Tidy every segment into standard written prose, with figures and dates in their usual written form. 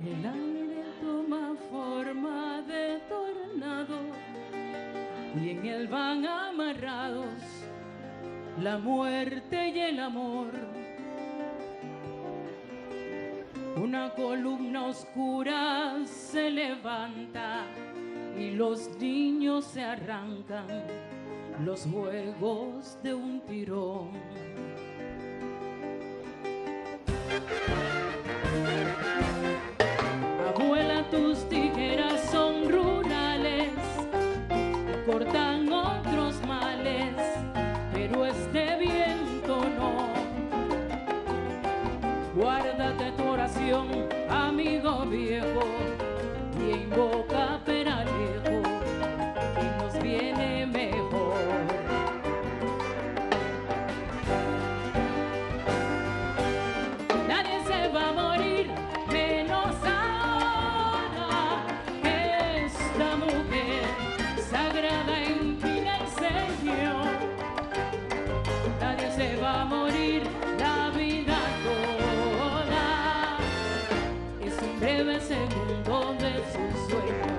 El aire toma forma de tornado y en él van amarrados la muerte y el amor. Una columna oscura se levanta y los niños se arrancan los juegos de un tirón. Abuela, tus tijeras son rurales, cortan otros males, pero este viento no. Guárdate tu oración, amigo viejo, y invoca Peralejo, que nos viene mejor. Nadie se va a morir, menos ahora que esta mujer sagrada inclina el Señor. Nadie se va a morir, la vida toda es un breve segundo de sus sueños.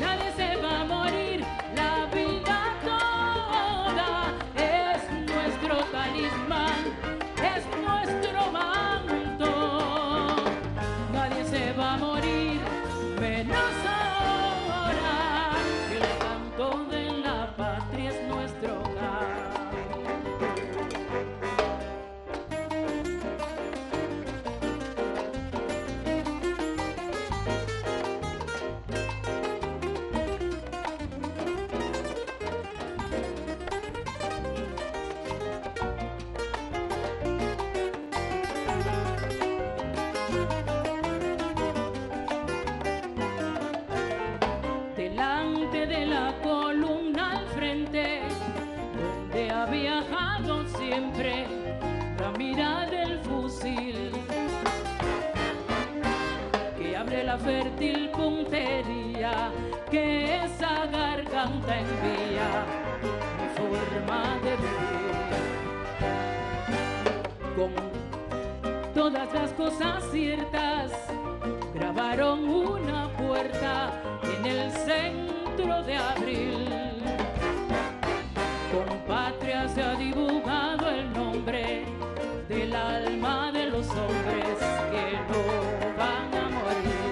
Nadie se va a morir, la vida toda es nuestro talismán, es nuestro manto. Nadie se va a morir, menos ahora que el canto de la patria es nuestro hogar. Delante de la columna al frente, donde ha viajado siempre la mira del fusil, que abre la fértil puntería que esa garganta envía, mi forma de vivir. Con todas las cosas ciertas, grabaron una puerta en el centro de abril. Con patria se ha dibujado el nombre del alma de los hombres que no van a morir.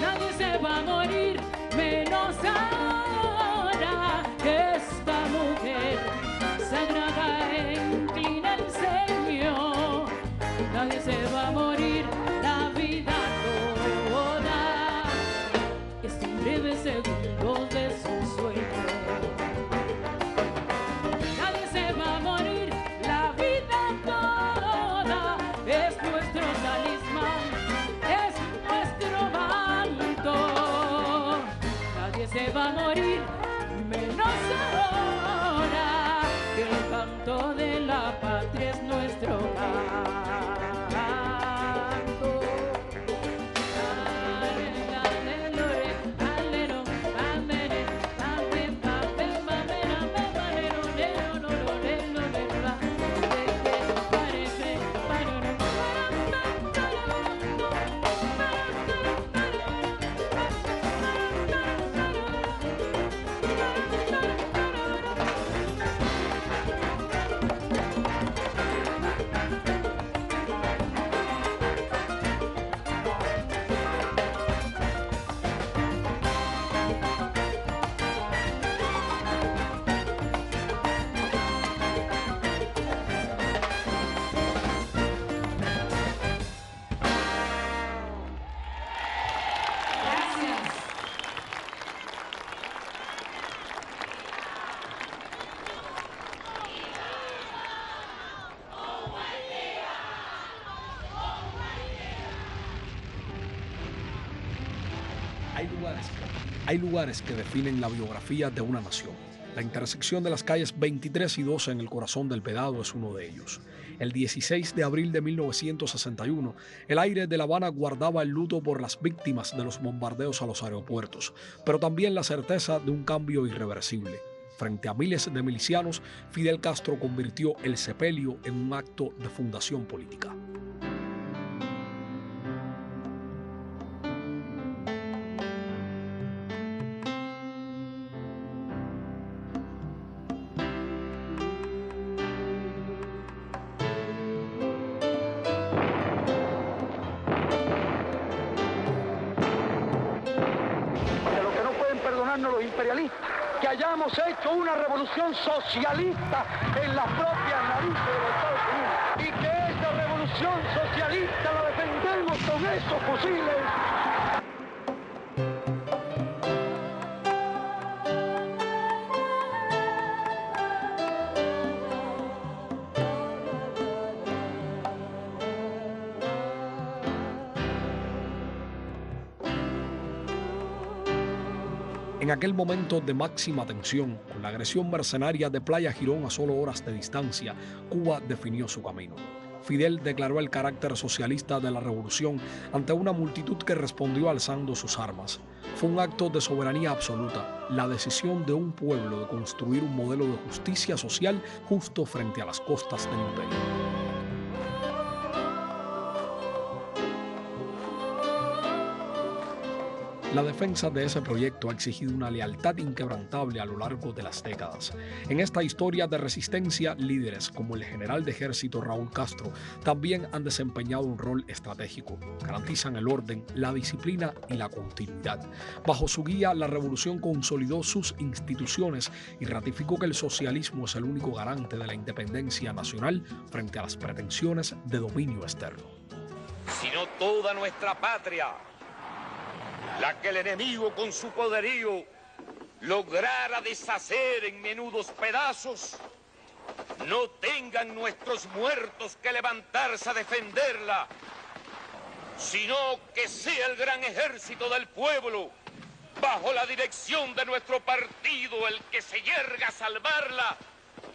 Nadie se va a morir, menos ahora que esta mujer sagrada inclina el Señor. Nadie se va a morir, la vida toda es un breve segundo de su sueño. Nadie se va a morir, la vida toda es nuestro talismán, es nuestro manto. Nadie se va a morir, menos ahora que el canto de la patria es nuestro hogar. Hay lugares que definen la biografía de una nación. La intersección de las calles 23 y 12 en el corazón del Vedado es uno de ellos. El 16 de abril de 1961, el aire de La Habana guardaba el luto por las víctimas de los bombardeos a los aeropuertos, pero también la certeza de un cambio irreversible. Frente a miles de milicianos, Fidel Castro convirtió el sepelio en un acto de fundación política. Los imperialistas, que hayamos hecho una revolución socialista en las propias narices de los Estados Unidos y que esa revolución socialista la defendemos con esos fusiles. En aquel momento de máxima tensión, con la agresión mercenaria de Playa Girón a solo horas de distancia, Cuba definió su camino. Fidel declaró el carácter socialista de la revolución ante una multitud que respondió alzando sus armas. Fue un acto de soberanía absoluta, la decisión de un pueblo de construir un modelo de justicia social justo frente a las costas del imperio. La defensa de ese proyecto ha exigido una lealtad inquebrantable a lo largo de las décadas. En esta historia de resistencia, líderes como el general de ejército Raúl Castro también han desempeñado un rol estratégico. Garantizan el orden, la disciplina y la continuidad. Bajo su guía, la revolución consolidó sus instituciones y ratificó que el socialismo es el único garante de la independencia nacional frente a las pretensiones de dominio externo. Sino toda nuestra patria, la que el enemigo con su poderío lograra deshacer en menudos pedazos, no tengan nuestros muertos que levantarse a defenderla, sino que sea el gran ejército del pueblo, bajo la dirección de nuestro partido, el que se yerga a salvarla,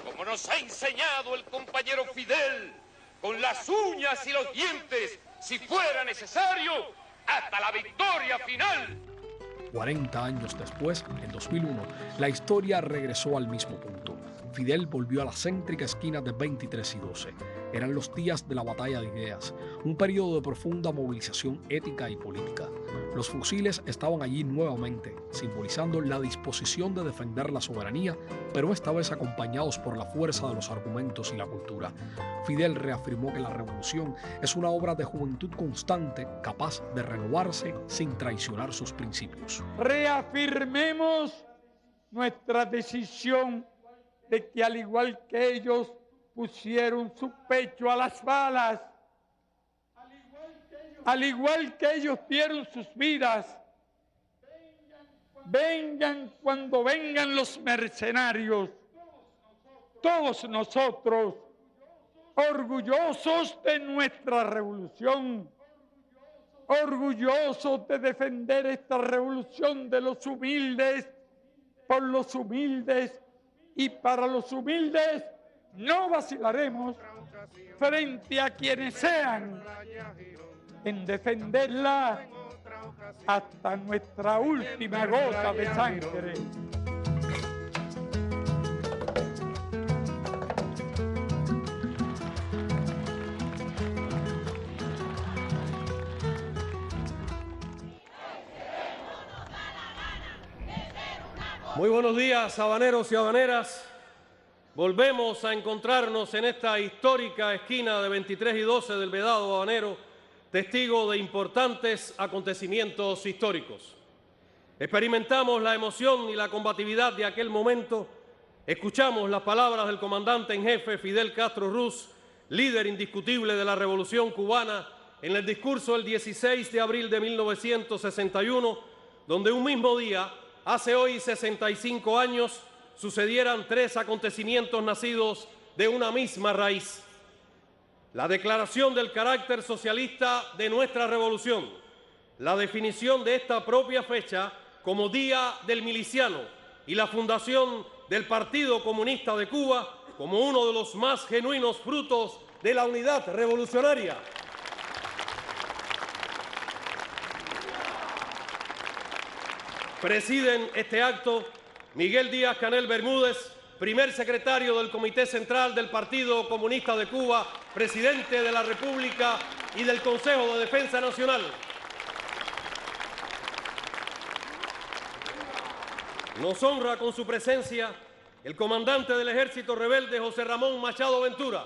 como nos ha enseñado el compañero Fidel, con las uñas y los dientes, si fuera necesario, hasta la victoria final. 40 años después, en 2001, la historia regresó al mismo punto. Fidel volvió a la céntrica esquina de 23 y 12. Eran los días de la batalla de ideas, un periodo de profunda movilización ética y política. Los fusiles estaban allí nuevamente, simbolizando la disposición de defender la soberanía, pero esta vez acompañados por la fuerza de los argumentos y la cultura. Fidel reafirmó que la revolución es una obra de juventud constante, capaz de renovarse sin traicionar sus principios. Reafirmemos nuestra decisión de que al igual que ellos pusieron su pecho a las balas, al igual que ellos dieron sus vidas, vengan cuando vengan los mercenarios, todos nosotros, orgullosos de nuestra revolución, orgullosos de defender esta revolución de los humildes, por los humildes y para los humildes, no vacilaremos frente a quienes sean en defenderla hasta nuestra última gota de sangre. Muy buenos días, habaneros y habaneras. Volvemos a encontrarnos en esta histórica esquina de 23 y 12 del Vedado habanero, testigo de importantes acontecimientos históricos. Experimentamos la emoción y la combatividad de aquel momento, escuchamos las palabras del comandante en jefe Fidel Castro Ruz, líder indiscutible de la Revolución Cubana, en el discurso del 16 de abril de 1961, donde un mismo día, hace hoy 65 años, sucedieran tres acontecimientos nacidos de una misma raíz. La declaración del carácter socialista de nuestra revolución la definición de esta propia fecha como Día del Miliciano y la fundación del Partido Comunista de Cuba como uno de los más genuinos frutos de la unidad revolucionaria. Presiden este acto Miguel Díaz-Canel Bermúdez, primer secretario del Comité Central del Partido Comunista de Cuba, presidente de la República y del Consejo de Defensa Nacional. Nos honra con su presencia el comandante del Ejército Rebelde, José Ramón Machado Ventura.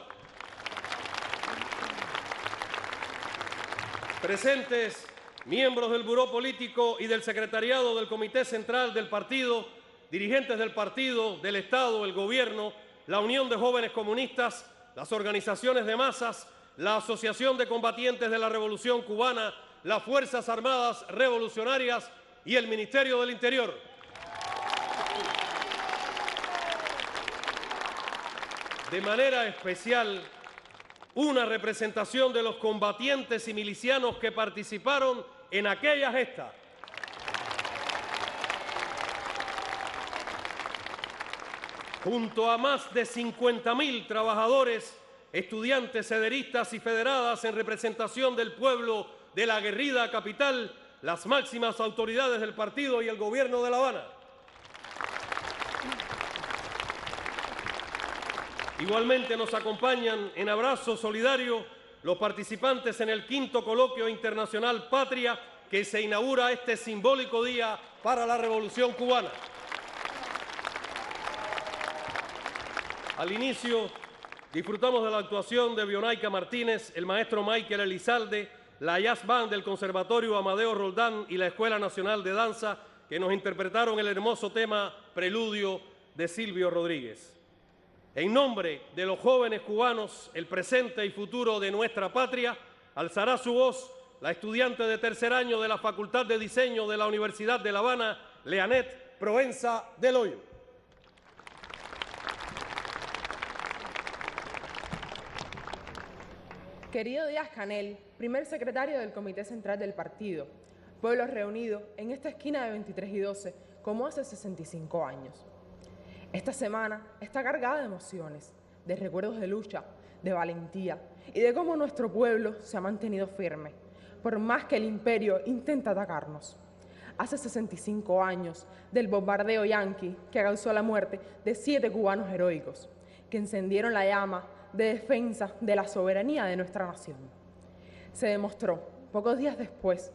Presentes miembros del Buró Político y del Secretariado del Comité Central del Partido, dirigentes del Partido, del Estado, el Gobierno, la Unión de Jóvenes Comunistas, las organizaciones de masas, la Asociación de Combatientes de la Revolución Cubana, las Fuerzas Armadas Revolucionarias y el Ministerio del Interior. De manera especial, una representación de los combatientes y milicianos que participaron en aquella gesta. Junto a más de 50.000 trabajadores, estudiantes, sederistas y federadas en representación del pueblo de la aguerrida capital, las máximas autoridades del partido y el gobierno de La Habana. Igualmente nos acompañan en abrazo solidario los participantes en el 5º Coloquio Internacional Patria que se inaugura este simbólico día para la Revolución Cubana. Al inicio, disfrutamos de la actuación de Bionaica Martínez, el maestro Michael Elizalde, la Jazz Band del Conservatorio Amadeo Roldán y la Escuela Nacional de Danza, que nos interpretaron el hermoso tema Preludio de Silvio Rodríguez. En nombre de los jóvenes cubanos, el presente y futuro de nuestra patria, alzará su voz la estudiante de tercer año de la Facultad de Diseño de la Universidad de La Habana, Leanet Provenza del Hoyo. Querido Díaz-Canel, primer secretario del Comité Central del Partido, pueblo reunido en esta esquina de 23 y 12 como hace 65 años. Esta semana está cargada de emociones, de recuerdos de lucha, de valentía y de cómo nuestro pueblo se ha mantenido firme, por más que el imperio intenta atacarnos. Hace 65 años del bombardeo yanqui que causó la muerte de 7 cubanos heroicos, que encendieron la llama de defensa de la soberanía de nuestra nación. Se demostró, pocos días después,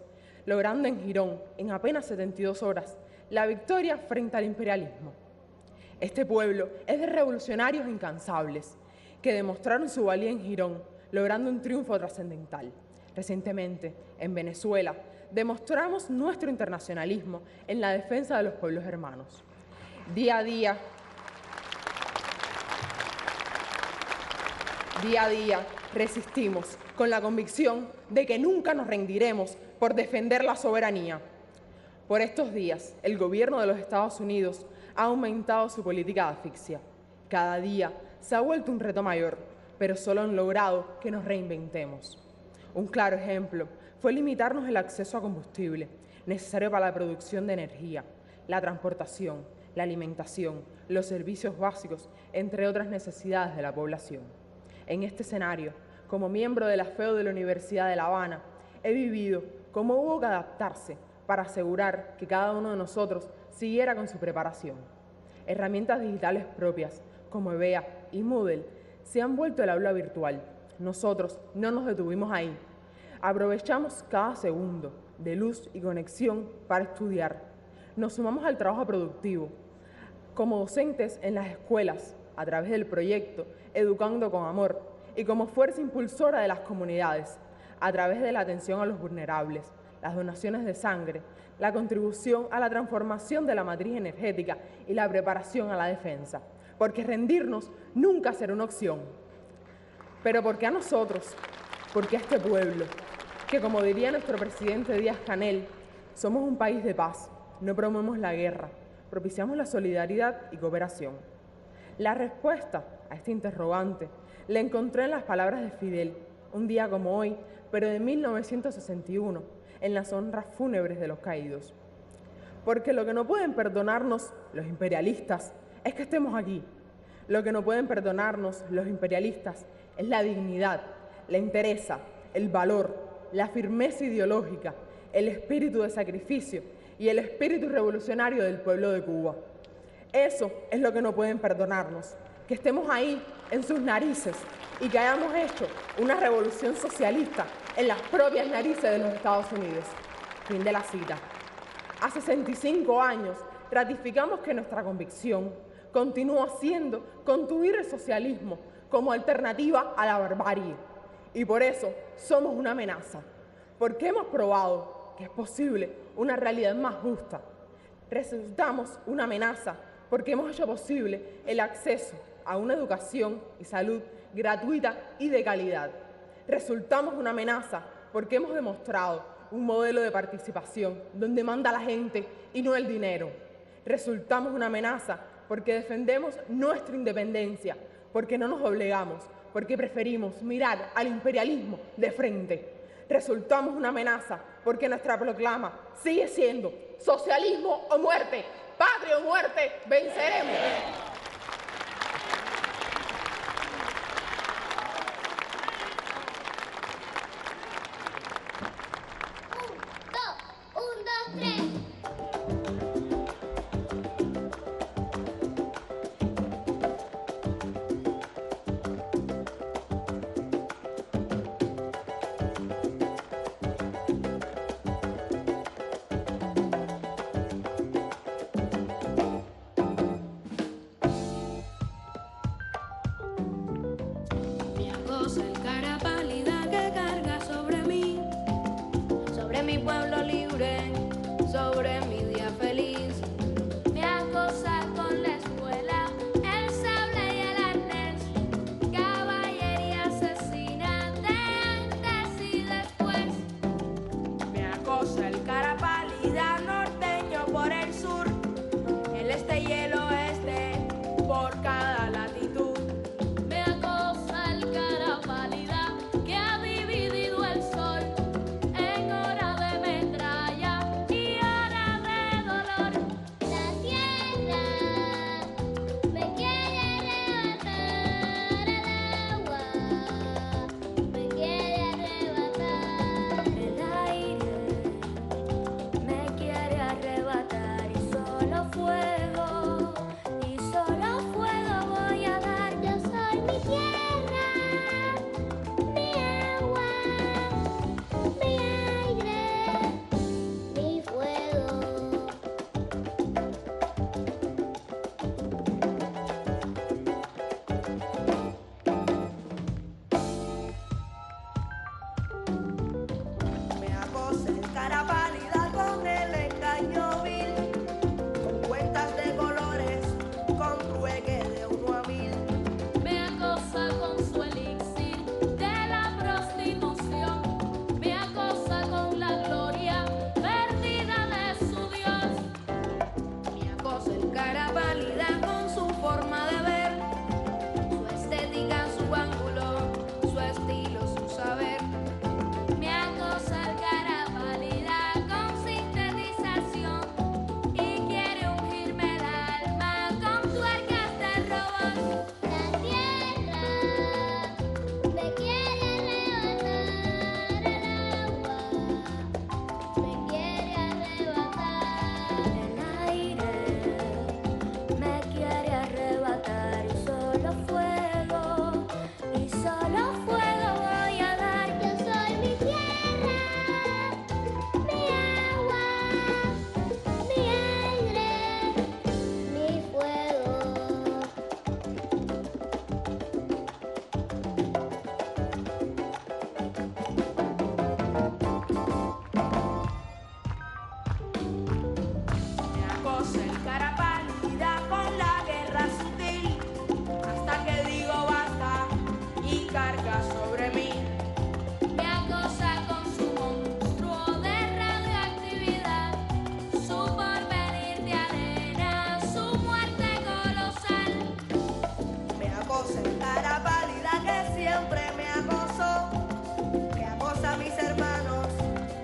logrando en Girón, en apenas 72 horas, la victoria frente al imperialismo. Este pueblo es de revolucionarios incansables, que demostraron su valía en Girón, logrando un triunfo trascendental. Recientemente, en Venezuela, demostramos nuestro internacionalismo en la defensa de los pueblos hermanos. Día a día resistimos con la convicción de que nunca nos rendiremos por defender la soberanía. Por estos días, el gobierno de los Estados Unidos ha aumentado su política de asfixia. Cada día se ha vuelto un reto mayor, pero solo han logrado que nos reinventemos. Un claro ejemplo fue limitarnos el acceso a combustible necesario para la producción de energía, la transportación, la alimentación, los servicios básicos, entre otras necesidades de la población. En este escenario, como miembro de la FEU de la Universidad de La Habana, he vivido cómo hubo que adaptarse para asegurar que cada uno de nosotros siguiera con su preparación. Herramientas digitales propias, como EBEA y Moodle, se han vuelto el aula virtual. Nosotros no nos detuvimos ahí. Aprovechamos cada segundo de luz y conexión para estudiar. Nos sumamos al trabajo productivo. Como docentes en las escuelas, a través del proyecto Educando con Amor, y como fuerza impulsora de las comunidades, a través de la atención a los vulnerables, las donaciones de sangre, la contribución a la transformación de la matriz energética y la preparación a la defensa. Porque rendirnos nunca será una opción. Pero ¿por qué a nosotros? Porque a este pueblo, que como diría nuestro presidente Díaz-Canel, somos un país de paz, no promovemos la guerra, propiciamos la solidaridad y cooperación. La respuesta a este interrogante la encontré en las palabras de Fidel, un día como hoy, pero de 1961, en las honras fúnebres de los caídos. Porque lo que no pueden perdonarnos los imperialistas es que estemos aquí. Lo que no pueden perdonarnos los imperialistas es la dignidad, la entereza, el valor, la firmeza ideológica, el espíritu de sacrificio y el espíritu revolucionario del pueblo de Cuba. Eso es lo que no pueden perdonarnos, que estemos ahí en sus narices y que hayamos hecho una revolución socialista en las propias narices de los Estados Unidos. Fin de la cita. Hace 65 años ratificamos que nuestra convicción continúa siendo construir el socialismo como alternativa a la barbarie. Y por eso somos una amenaza, porque hemos probado que es posible una realidad más justa. Resultamos una amenaza porque hemos hecho posible el acceso a una educación y salud gratuita y de calidad. Resultamos una amenaza porque hemos demostrado un modelo de participación donde manda la gente y no el dinero. Resultamos una amenaza porque defendemos nuestra independencia, porque no nos doblegamos, porque preferimos mirar al imperialismo de frente. Resultamos una amenaza porque nuestra proclama sigue siendo socialismo o muerte, patria o muerte, venceremos. Un, dos, tres. Me acosa el cara pálida que carga sobre mí, sobre mi pueblo libre, sobre mi día feliz. Me acosa con la espuela, el sable y el arnés, caballería asesina de antes y después. Me acosa el cara pálida norteño por el sur, el este y el oeste por cada latitud. Me acosa el cara pálida que ha dividido el sol en hora de metralla y hora de dolor. La tierra me quiere arrebatar el agua, me quiere arrebatar el aire, me quiere arrebatar y solo fuego voy a dar. Yo soy mi tierra, mi agua, mi aire, mi fuego. Me acosa el cara pálida con el engaño vil, con cuentas de colores, con trueque de 1 a 1000. Me acosa con su elixir de la prostitución, me acosa con la gloria perdida de su Dios. Me acosa el cara pálida con su forma de ver, su estética, su ángulo, su estilo, su saber. Me acosa el cara pálida con sintetización y quiere ungirme el alma con tuercas de robot. La tierra me quiere arrebatar el agua, me quiere arrebatar el aire, me quiere arrebatar y solo fuego voy a dar. Yo soy mi tierra, mi agua, mi aire, mi fuego. Me acosa el cara pálida con la guerra sutil, hasta que digo basta y carga sobre mí. Me acosa con su monstruo de radioactividad, su porvenir de arena, su muerte colosal. Me acosa el cara pálida que siempre me acosó, que acosa a mis hermanos,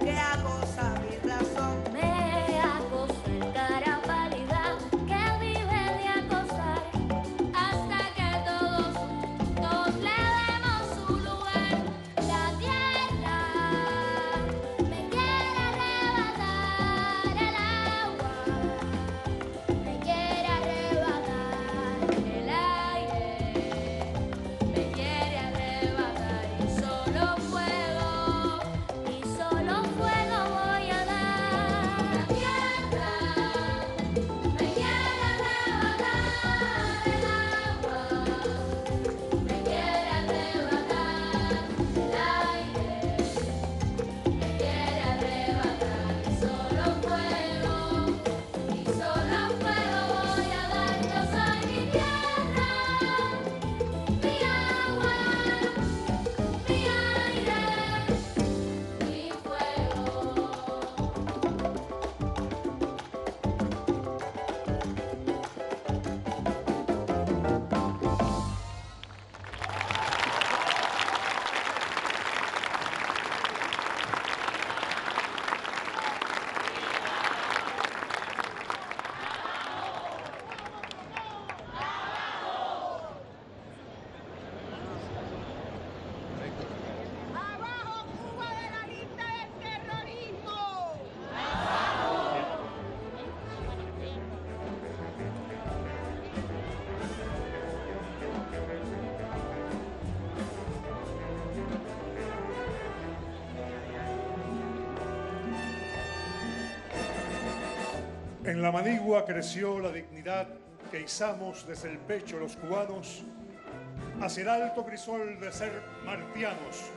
que acosa En la manigua creció la dignidad que izamos desde el pecho los cubanos hacia el alto crisol de ser martianos,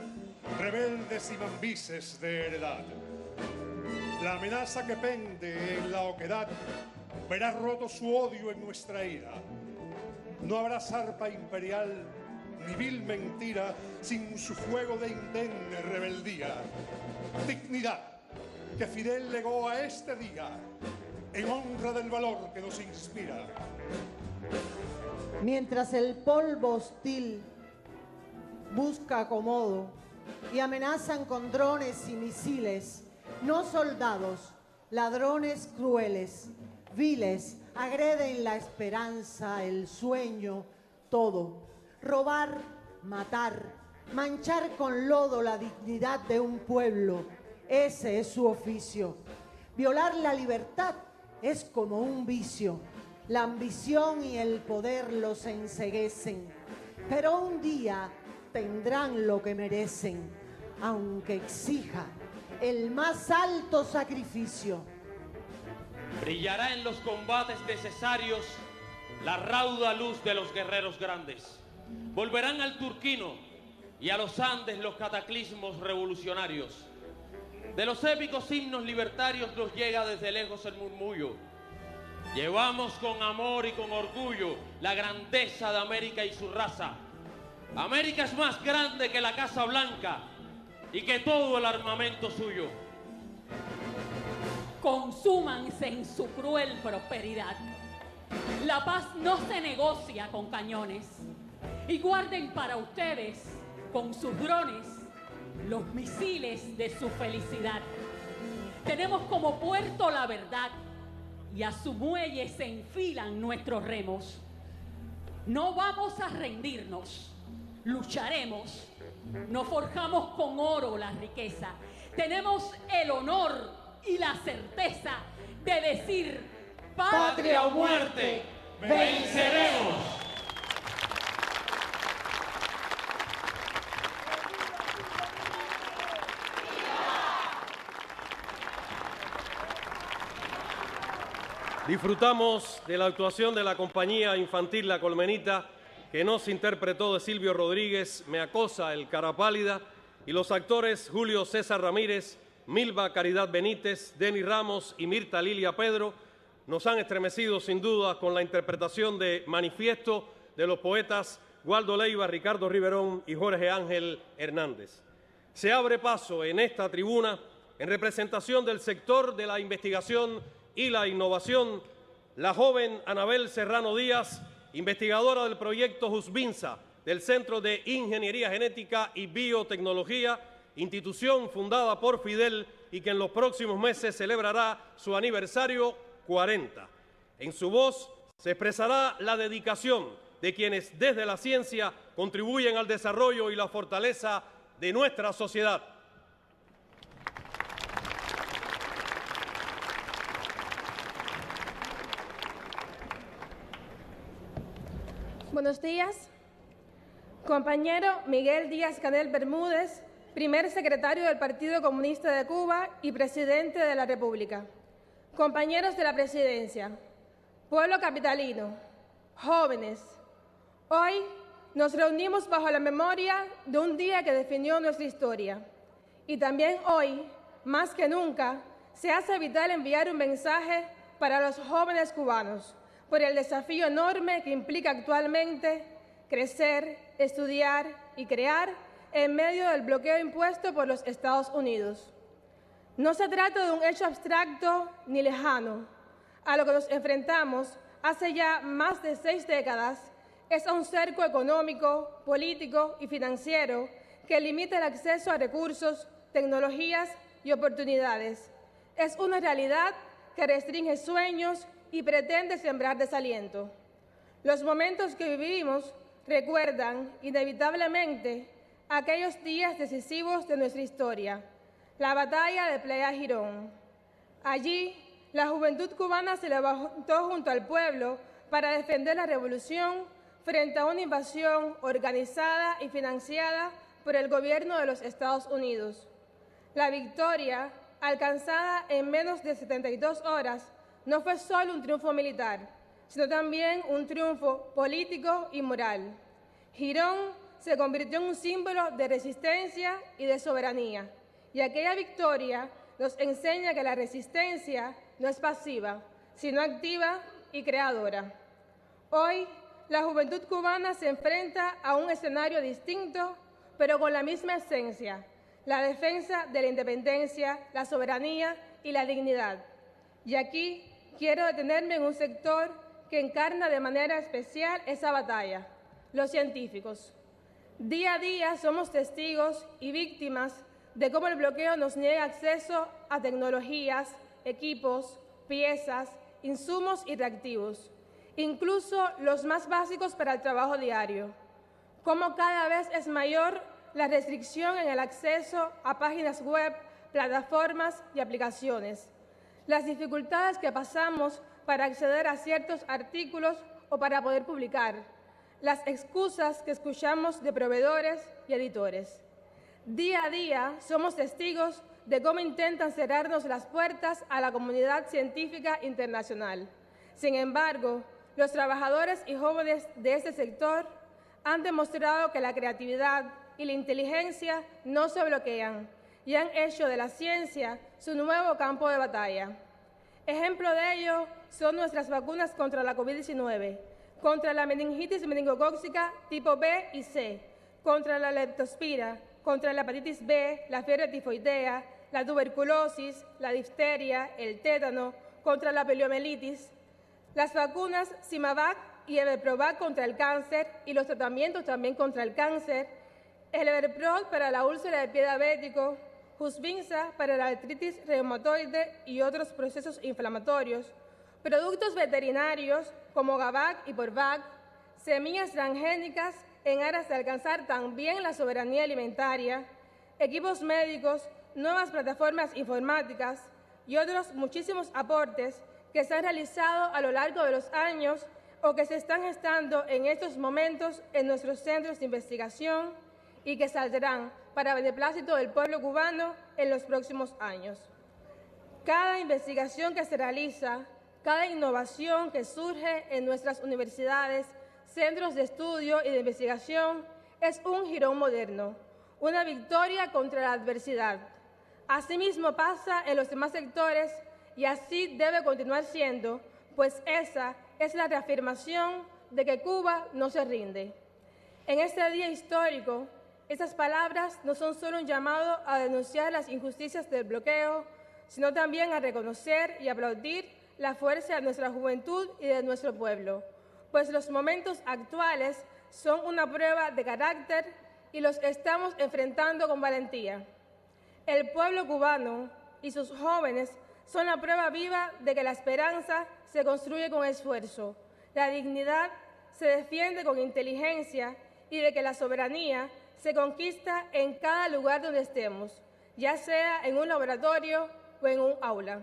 rebeldes y mambises de heredad. La amenaza que pende en la oquedad verá roto su odio en nuestra ira. No habrá zarpa imperial ni vil mentira sin su fuego de indemne rebeldía. Dignidad que Fidel legó a este día en honra del valor que nos inspira. Mientras el polvo hostil busca acomodo y amenazan con drones y misiles, no soldados, ladrones crueles, viles, agreden la esperanza, el sueño, todo. Robar, matar, manchar con lodo la dignidad de un pueblo, ese es su oficio. Violar la libertad es como un vicio. La ambición y el poder los enceguecen, pero un día tendrán lo que merecen, aunque exija el más alto sacrificio. Brillará en los combates necesarios la rauda luz de los guerreros grandes. Volverán al Turquino y a los Andes los cataclismos revolucionarios. De los épicos himnos libertarios nos llega desde lejos el murmullo. Llevamos con amor y con orgullo la grandeza de América y su raza. América es más grande que la Casa Blanca y que todo el armamento suyo. Consúmanse en su cruel prosperidad. La paz no se negocia con cañones. Y guarden para ustedes, con sus drones, los misiles de su felicidad. Tenemos como puerto la verdad y a su muelle se enfilan nuestros remos. No vamos a rendirnos, lucharemos. No forjamos con oro la riqueza. Tenemos el honor y la certeza de decir: patria o muerte, venceremos. Disfrutamos de la actuación de la compañía infantil La Colmenita, que nos interpretó de Silvio Rodríguez, Me acosa el cara pálida, y los actores Julio César Ramírez, Milva Caridad Benítez, Denny Ramos y Mirta Lilia Pedro nos han estremecido sin duda con la interpretación de Manifiesto de los poetas Waldo Leiva, Ricardo Riverón y Jorge Ángel Hernández. Se abre paso en esta tribuna, en representación del sector de la investigación y la innovación, la joven Anabel Serrano Díaz, investigadora del proyecto Jusbinsa, del Centro de Ingeniería Genética y Biotecnología, institución fundada por Fidel y que en los próximos meses celebrará su aniversario 40. En su voz se expresará la dedicación de quienes desde la ciencia contribuyen al desarrollo y la fortaleza de nuestra sociedad. Buenos días. Compañero Miguel Díaz-Canel Bermúdez, primer secretario del Partido Comunista de Cuba y presidente de la República. Compañeros de la presidencia, pueblo capitalino, jóvenes, hoy nos reunimos bajo la memoria de un día que definió nuestra historia. Y también hoy, más que nunca, se hace vital enviar un mensaje para los jóvenes cubanos por el desafío enorme que implica actualmente crecer, estudiar y crear en medio del bloqueo impuesto por los Estados Unidos. No se trata de un hecho abstracto ni lejano. A lo que nos enfrentamos hace ya más de 6 décadas es a un cerco económico, político y financiero que limita el acceso a recursos, tecnologías y oportunidades. Es una realidad que restringe sueños y pretende sembrar desaliento. Los momentos que vivimos recuerdan inevitablemente aquellos días decisivos de nuestra historia, la batalla de Playa Girón. Allí, la juventud cubana se levantó junto al pueblo para defender la revolución frente a una invasión organizada y financiada por el gobierno de los Estados Unidos. La victoria, alcanzada en menos de 72 horas, no fue solo un triunfo militar, sino también un triunfo político y moral. Girón se convirtió en un símbolo de resistencia y de soberanía, y aquella victoria nos enseña que la resistencia no es pasiva, sino activa y creadora. Hoy, la juventud cubana se enfrenta a un escenario distinto, pero con la misma esencia, la defensa de la independencia, la soberanía y la dignidad. Y aquí quiero detenerme en un sector que encarna de manera especial esa batalla, los científicos. Día a día somos testigos y víctimas de cómo el bloqueo nos niega acceso a tecnologías, equipos, piezas, insumos y reactivos, incluso los más básicos para el trabajo diario. Cómo cada vez es mayor la restricción en el acceso a páginas web, plataformas y aplicaciones. Las dificultades que pasamos para acceder a ciertos artículos o para poder publicar. Las excusas que escuchamos de proveedores y editores. Día a día somos testigos de cómo intentan cerrarnos las puertas a la comunidad científica internacional. Sin embargo, los trabajadores y jóvenes de este sector han demostrado que la creatividad y la inteligencia no se bloquean y han hecho de la ciencia su nuevo campo de batalla. Ejemplo de ello son nuestras vacunas contra la COVID-19, contra la meningitis meningocócica tipo B y C, contra la leptospira, contra la hepatitis B, la fiebre tifoidea, la tuberculosis, la difteria, el tétano, contra la poliomielitis, las vacunas Symavac y Everprovac contra el cáncer y los tratamientos también contra el cáncer, el Everprol para la úlcera de pie diabético, Jusvinza para la artritis reumatoide y otros procesos inflamatorios, productos veterinarios como Gavac y Porvac, semillas transgénicas en aras de alcanzar también la soberanía alimentaria, equipos médicos, nuevas plataformas informáticas y otros muchísimos aportes que se han realizado a lo largo de los años o que se están gestando en estos momentos en nuestros centros de investigación y que saldrán para beneplácito del pueblo cubano en los próximos años. Cada investigación que se realiza, cada innovación que surge en nuestras universidades, centros de estudio y de investigación es un Girón moderno, una victoria contra la adversidad. Asimismo pasa en los demás sectores y así debe continuar siendo, pues esa es la reafirmación de que Cuba no se rinde. En este día histórico, estas palabras no son solo un llamado a denunciar las injusticias del bloqueo, sino también a reconocer y aplaudir la fuerza de nuestra juventud y de nuestro pueblo, pues los momentos actuales son una prueba de carácter y los estamos enfrentando con valentía. El pueblo cubano y sus jóvenes son la prueba viva de que la esperanza se construye con esfuerzo, la dignidad se defiende con inteligencia y de que la soberanía se conquista en cada lugar donde estemos, ya sea en un laboratorio o en un aula.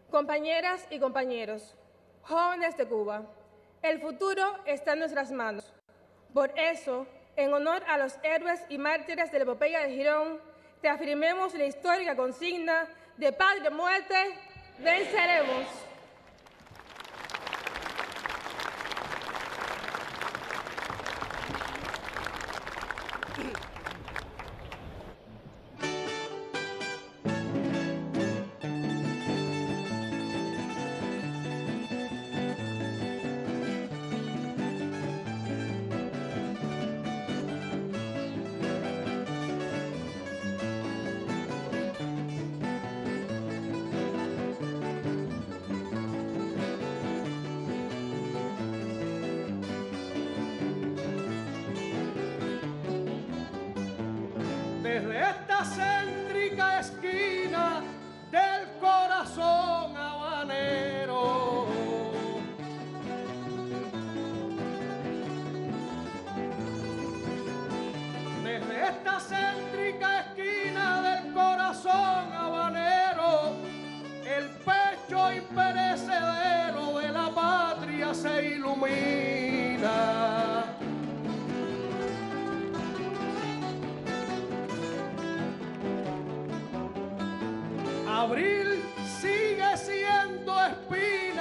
Compañeras y compañeros, jóvenes de Cuba, el futuro está en nuestras manos. Por eso, en honor a los héroes y mártires de la epopeya de Girón, reafirmemos la histórica consigna de patria o muerte, venceremos. Desde esta céntrica esquina del corazón habanero, desde esta céntrica esquina del corazón habanero, el pecho imperecedero de la patria se ilumina. Abril sigue siendo espina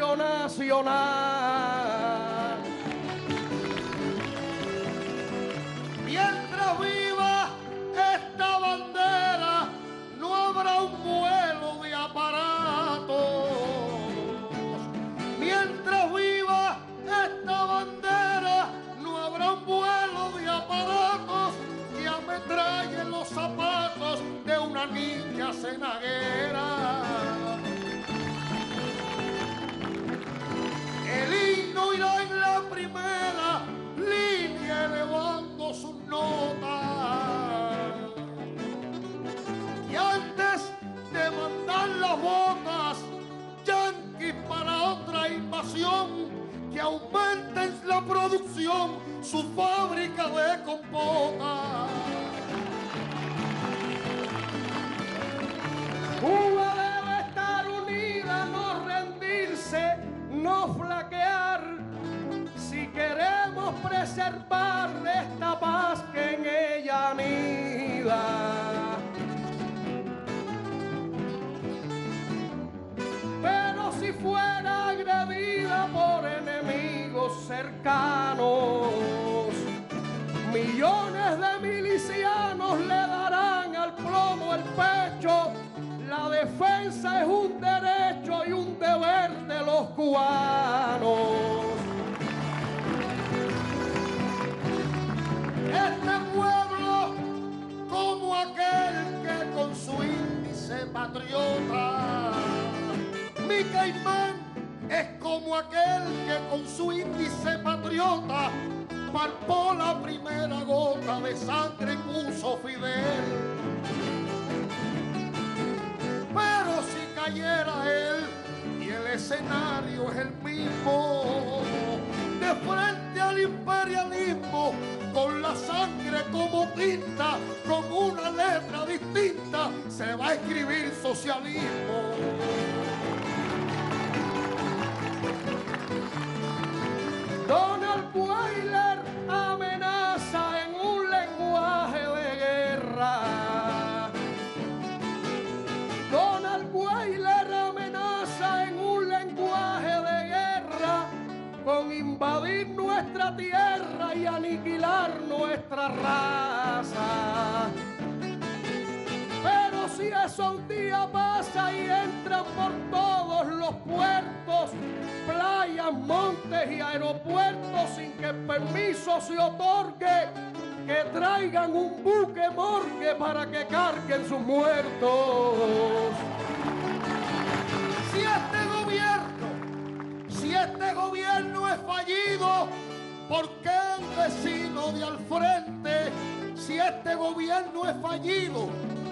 himno nacional. Mientras viva esta bandera, no habrá un vuelo de aparatos. Mientras viva esta bandera, no habrá un vuelo de aparatos que ametrallen los zapatos de una niña cenaguera. El himno irá en la primera línea elevando sus notas. Y antes de mandar las botas yanquis para otra invasión, que aumenten la producción, su fábrica de compota. Cuba debe estar unida, no rendirse, no flaquear, si queremos preservar esta paz que en ella anida. Pero si fuera agredida por enemigos cercanos, millones de milicianos le darán al plomo el pecho. La defensa es un derecho y un deber de los cubanos. Este pueblo, como aquel que con su índice patriota, mi caimán es como aquel que con su índice patriota palpó la primera gota de sangre y puso Fidel. Pero si cayera él y el escenario es el mismo, de frente al imperialismo, con la sangre como tinta, con una letra distinta, se va a escribir socialismo. Donald Weiler amenaza en un lenguaje de guerra. Donald Weiler amenaza en un lenguaje de guerra con invadir nuestra tierra y aniquilar nuestra raza. Pero si eso un día pasa y entran por todos los puertos, playas, montes y aeropuertos sin que el permiso se otorgue, que traigan un buque morgue para que carguen sus muertos. Si este gobierno es fallido, ¿por qué el vecino de al frente? Si este gobierno es fallido,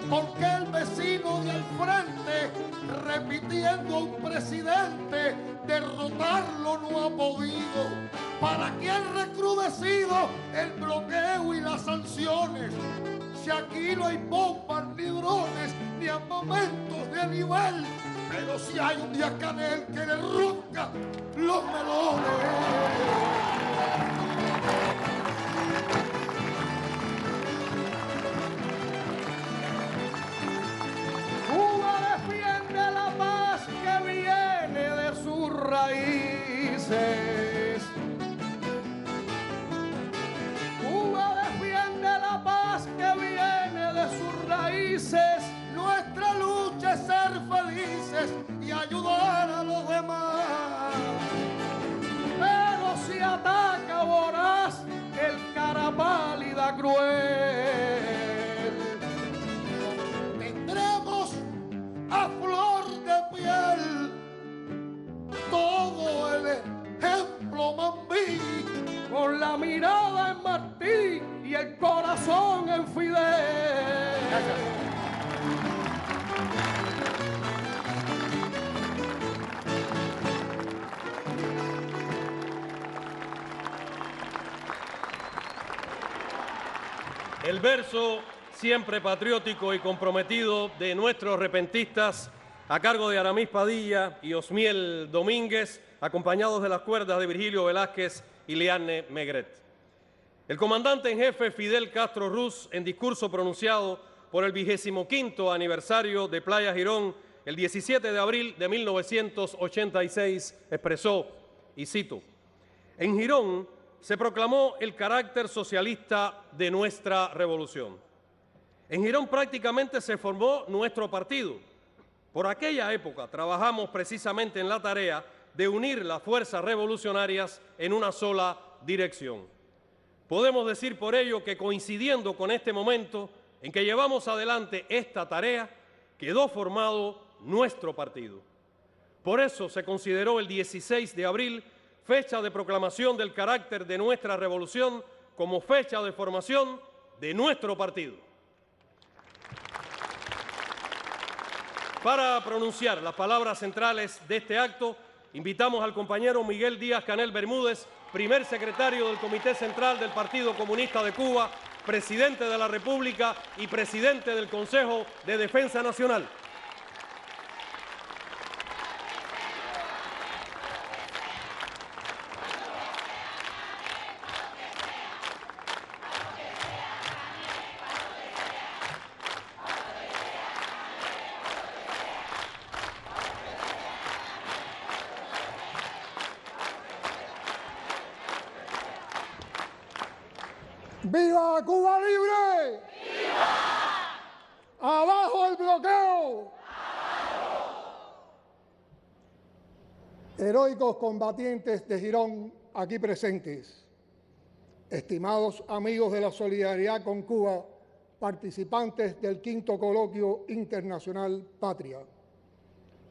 ¿por qué el vecino de al frente, repitiendo a un presidente, derrotarlo no ha podido? ¿Para qué han recrudecido el bloqueo y las sanciones? Si aquí no hay bombas ni drones ni armamentos de nivel, pero si hay un Díaz-Canel que le ronca los melones. Cuba defiende la paz que viene de sus raíces. Cuba defiende la paz que viene de sus raíces. Nuestra lucha es ser felices y ayudar a los demás. Pero si ataca voraz el cara pálida cruel, tendremos a flor de piel todo el ejemplo mambí, con la mirada en Martí y el corazón en Fidel. Gracias. El verso siempre patriótico y comprometido de nuestros repentistas, a cargo de Aramis Padilla y Osmiel Domínguez, acompañados de las cuerdas de Virgilio Velázquez y Liane Megret. El comandante en jefe Fidel Castro Ruz, en discurso pronunciado por el 25º aniversario de Playa Girón el 17 de abril de 1986, expresó, y cito, «En Girón se proclamó el carácter socialista de nuestra revolución. En Girón prácticamente se formó nuestro partido. Por aquella época trabajamos precisamente en la tarea de unir las fuerzas revolucionarias en una sola dirección. Podemos decir por ello que coincidiendo con este momento en que llevamos adelante esta tarea, quedó formado nuestro partido. Por eso se consideró el 16 de abril fecha de proclamación del carácter de nuestra revolución como fecha de formación de nuestro partido». Para pronunciar las palabras centrales de este acto, invitamos al compañero Miguel Díaz-Canel Bermúdez, primer secretario del Comité Central del Partido Comunista de Cuba, presidente de la República y presidente del Consejo de Defensa Nacional. ¡Viva Cuba libre! ¡Viva! ¡Abajo el bloqueo! ¡Abajo! Heroicos combatientes de Girón aquí presentes, estimados amigos de la solidaridad con Cuba, participantes del quinto coloquio internacional Patria,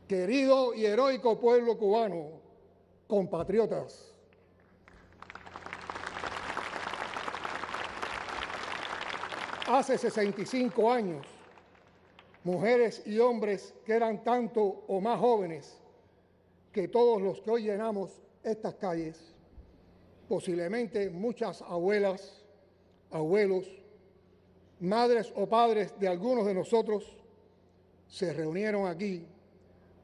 querido y heroico pueblo cubano, compatriotas. Hace 65 años, mujeres y hombres que eran tanto o más jóvenes que todos los que hoy llenamos estas calles, posiblemente muchas abuelas, abuelos, madres o padres de algunos de nosotros, se reunieron aquí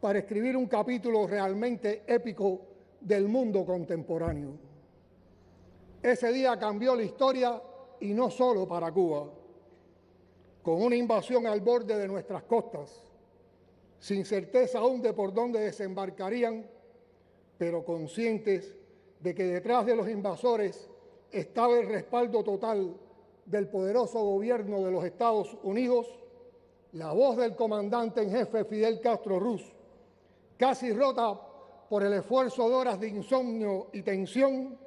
para escribir un capítulo realmente épico del mundo contemporáneo. Ese día cambió la historia y no solo para Cuba. Con una invasión al borde de nuestras costas, sin certeza aún de por dónde desembarcarían, pero conscientes de que detrás de los invasores estaba el respaldo total del poderoso gobierno de los Estados Unidos, la voz del comandante en jefe Fidel Castro Ruz, casi rota por el esfuerzo de horas de insomnio y tensión,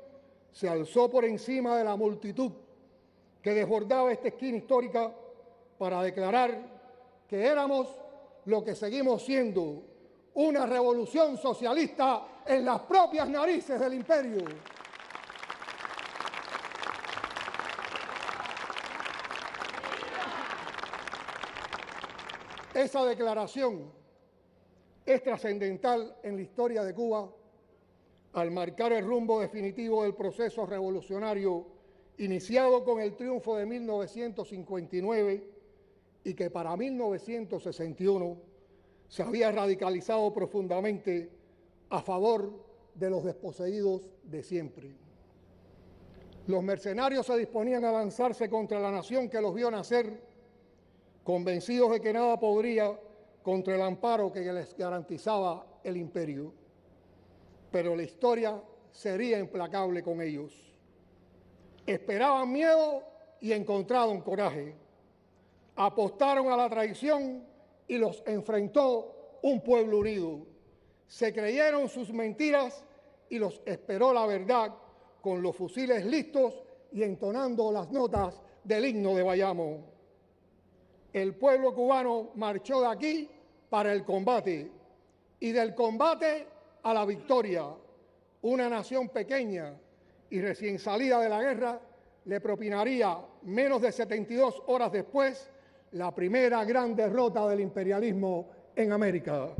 se alzó por encima de la multitud que desbordaba esta esquina histórica para declarar que éramos lo que seguimos siendo, una revolución socialista en las propias narices del imperio. Esa declaración es trascendental en la historia de Cuba al marcar el rumbo definitivo del proceso revolucionario iniciado con el triunfo de 1959 y que para 1961 se había radicalizado profundamente a favor de los desposeídos de siempre. Los mercenarios se disponían a lanzarse contra la nación que los vio nacer, convencidos de que nada podría contra el amparo que les garantizaba el imperio. Pero la historia sería implacable con ellos. Esperaban miedo y encontraron coraje. Apostaron a la traición y los enfrentó un pueblo unido. Se creyeron sus mentiras y los esperó la verdad con los fusiles listos y entonando las notas del himno de Bayamo. El pueblo cubano marchó de aquí para el combate y del combate a la victoria. Una nación pequeña y recién salida de la guerra le propinaría menos de 72 horas después la primera gran derrota del imperialismo en América.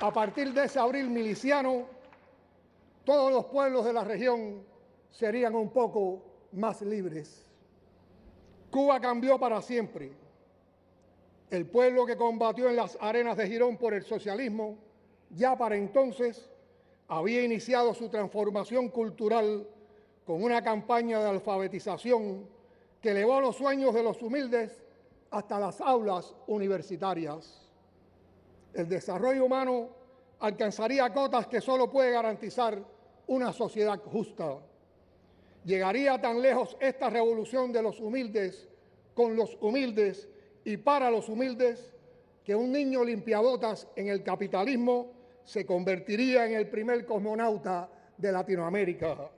A partir de ese abril miliciano, todos los pueblos de la región serían un poco más libres. Cuba cambió para siempre. El pueblo que combatió en las arenas de Girón por el socialismo, ya para entonces había iniciado su transformación cultural con una campaña de alfabetización que elevó los sueños de los humildes hasta las aulas universitarias. El desarrollo humano alcanzaría cotas que solo puede garantizar una sociedad justa. Llegaría tan lejos esta revolución de los humildes, con los humildes y para los humildes, que un niño limpiabotas en el capitalismo se convertiría en el primer cosmonauta de Latinoamérica,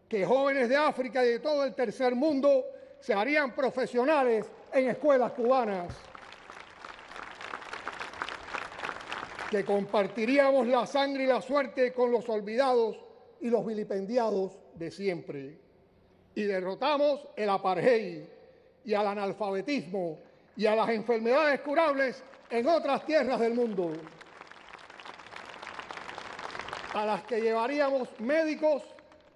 que jóvenes de África y de todo el tercer mundo se harían profesionales en escuelas cubanas, que compartiríamos la sangre y la suerte con los olvidados y los vilipendiados de siempre, y derrotamos el apartheid y al analfabetismo y a las enfermedades curables en otras tierras del mundo, a las que llevaríamos médicos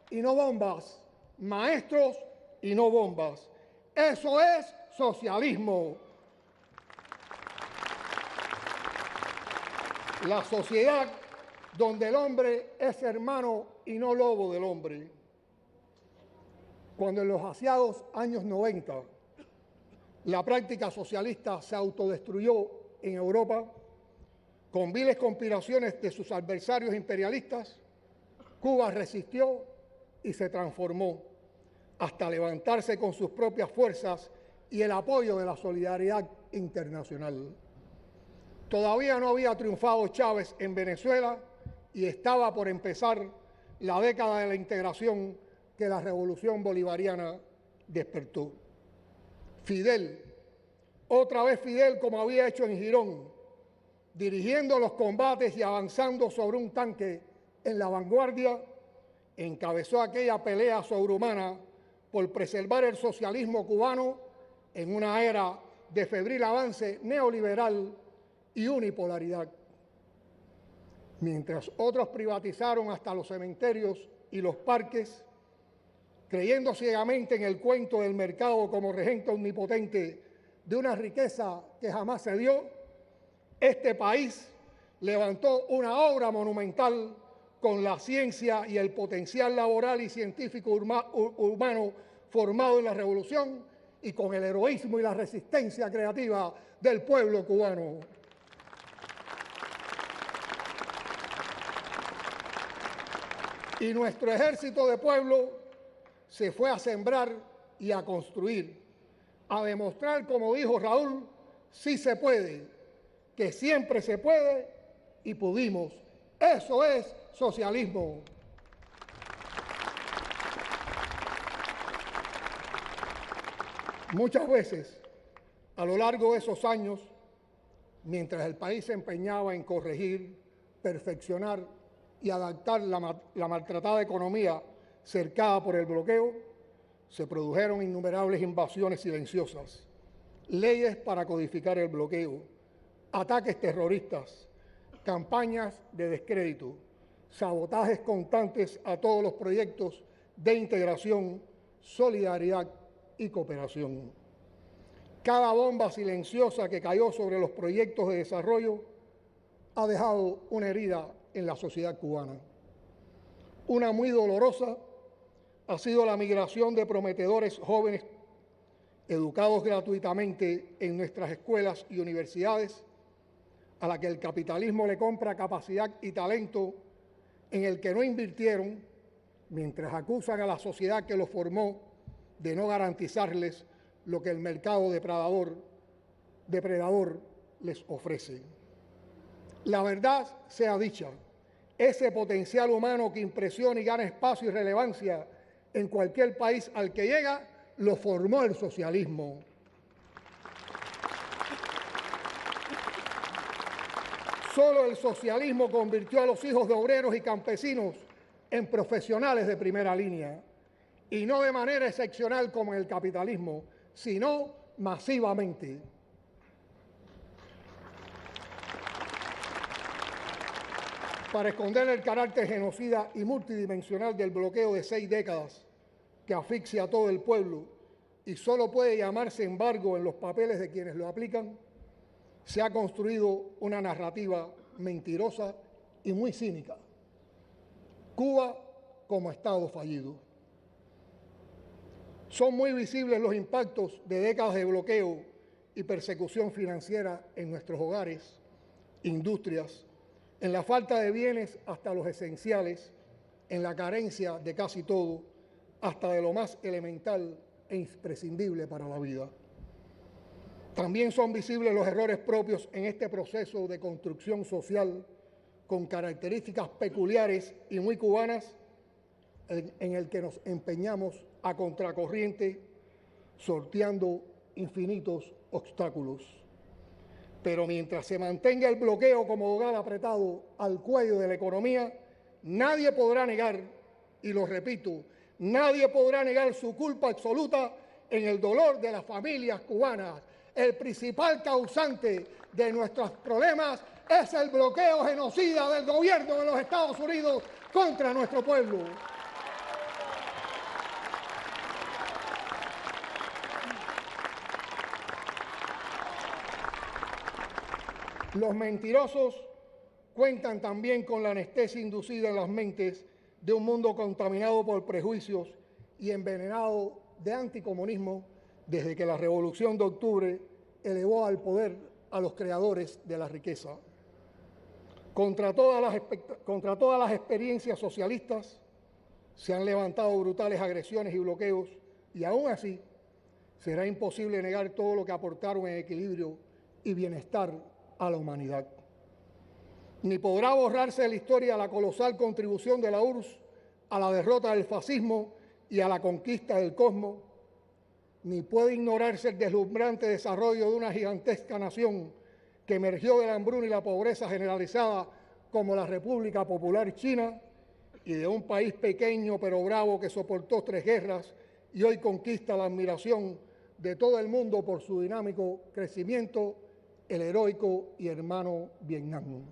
y no bombas, maestros y no bombas. Eso es socialismo. La sociedad donde el hombre es hermano y no lobo del hombre. Cuando en los aciados años 90 la práctica socialista se autodestruyó en Europa con viles conspiraciones de sus adversarios imperialistas, Cuba resistió y se transformó hasta levantarse con sus propias fuerzas y el apoyo de la solidaridad internacional. Todavía no había triunfado Chávez en Venezuela y estaba por empezar la década de la integración que la revolución bolivariana despertó. Fidel, otra vez Fidel como había hecho en Girón, dirigiendo los combates y avanzando sobre un tanque en la vanguardia, encabezó aquella pelea sobrehumana por preservar el socialismo cubano en una era de febril avance neoliberal y unipolaridad. Mientras otros privatizaron hasta los cementerios y los parques, creyendo ciegamente en el cuento del mercado como regente omnipotente de una riqueza que jamás se dio, este país levantó una obra monumental con la ciencia y el potencial laboral y científico humano formado en la revolución y con el heroísmo y la resistencia creativa del pueblo cubano. Y nuestro ejército de pueblo se fue a sembrar y a construir, a demostrar, como dijo Raúl, sí se puede, que siempre se puede y pudimos. Eso es socialismo. Muchas veces, a lo largo de esos años, mientras el país se empeñaba en corregir, perfeccionar y adaptar la maltratada economía cercada por el bloqueo, se produjeron innumerables invasiones silenciosas, leyes para codificar el bloqueo, ataques terroristas, campañas de descrédito, sabotajes constantes a todos los proyectos de integración, solidaridad y cooperación. Cada bomba silenciosa que cayó sobre los proyectos de desarrollo ha dejado una herida en la sociedad cubana. Una muy dolorosa ha sido la migración de prometedores jóvenes educados gratuitamente en nuestras escuelas y universidades, a la que el capitalismo le compra capacidad y talento en el que no invirtieron, mientras acusan a la sociedad que los formó de no garantizarles lo que el mercado depredador les ofrece. La verdad sea dicha, ese potencial humano que impresiona y gana espacio y relevancia en cualquier país al que llega, lo formó el socialismo. Solo el socialismo convirtió a los hijos de obreros y campesinos en profesionales de primera línea, y no de manera excepcional como en el capitalismo, sino masivamente. Para esconder el carácter genocida y multidimensional del bloqueo de 6 décadas que asfixia a todo el pueblo y solo puede llamarse embargo en los papeles de quienes lo aplican, se ha construido una narrativa mentirosa y muy cínica. Cuba como Estado fallido. Son muy visibles los impactos de décadas de bloqueo y persecución financiera en nuestros hogares, industrias, en la falta de bienes hasta los esenciales, en la carencia de casi todo, hasta de lo más elemental e imprescindible para la vida. También son visibles los errores propios en este proceso de construcción social con características peculiares y muy cubanas en el que nos empeñamos a contracorriente, sorteando infinitos obstáculos. Pero mientras se mantenga el bloqueo como hogar apretado al cuello de la economía, nadie podrá negar, y lo repito, nadie podrá negar su culpa absoluta en el dolor de las familias cubanas. El principal causante de nuestros problemas es el bloqueo genocida del gobierno de los Estados Unidos contra nuestro pueblo. Los mentirosos cuentan también con la anestesia inducida en las mentes de un mundo contaminado por prejuicios y envenenado de anticomunismo desde que la Revolución de Octubre elevó al poder a los creadores de la riqueza. Contra todas las experiencias socialistas se han levantado brutales agresiones y bloqueos, y aún así será imposible negar todo lo que aportaron en equilibrio y bienestar a la humanidad. Ni podrá borrarse de la historia la colosal contribución de la URSS a la derrota del fascismo y a la conquista del cosmos, ni puede ignorarse el deslumbrante desarrollo de una gigantesca nación que emergió de la hambruna y la pobreza generalizada como la República Popular China, y de un país pequeño pero bravo que soportó 3 guerras y hoy conquista la admiración de todo el mundo por su dinámico crecimiento, el heroico y hermano Vietnam.